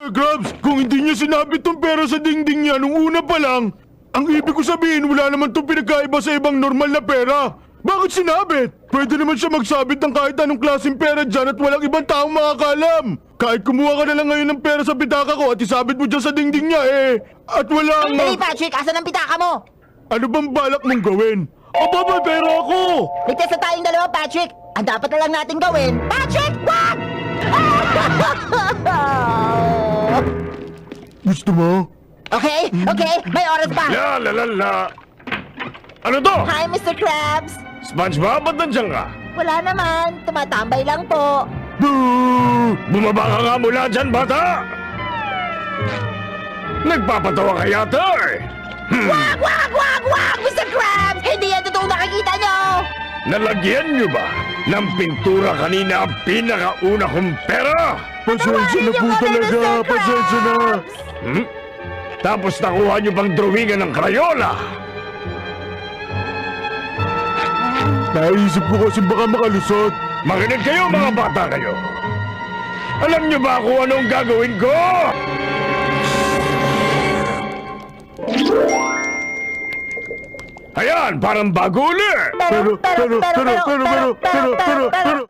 Grabs, kung hindi niya sinabit tong pera sa dingding niya nung una pa lang, ang ibig ko sabihin wala naman tong pinagkaiba sa ibang normal na pera. Bakit sinabit? Pwede naman siya magsabit ng kahit anong klaseng pera dyan at walang ibang taong makakalam. Kahit kumuha ka na lang ngayon ng pera sa pitaka ko at isabit mo dyan sa dingding niya at walang... Dali, Patrick! Asan ang pitaka mo? Ano bang balak mong gawin? Aba, may pera ako! Ligtas na tayong dalawa, Patrick! Ang dapat na lang natin gawin... Patrick, wag! Gusto mo? Okay, may oras pa. La la la la. Ano to? Hi, Mr. Krabs! SpongeBob, ba't nandiyan ka? Wala naman, tumatambay lang po. Boo! Bumaba ka nga mula dyan, bata! Nagpapatawa ka yata Wag, Mr. Krabs! Hindi yan totoong nakikita nyo! Nalagyan niyo ba ng pintura kanina ang pinakauna kong pera? Pasensya na po Patawarin niyo kami, talaga, Mr. pasensya na. Krabs! Tapos nakuha niyo pang drawingan ng Crayola. Naisip ko kasi baka makalusot. Makinig kayo, mga bata kayo. Alam niyo ba kung anong gagawin ko? Ayan, parang bago ulit. Pero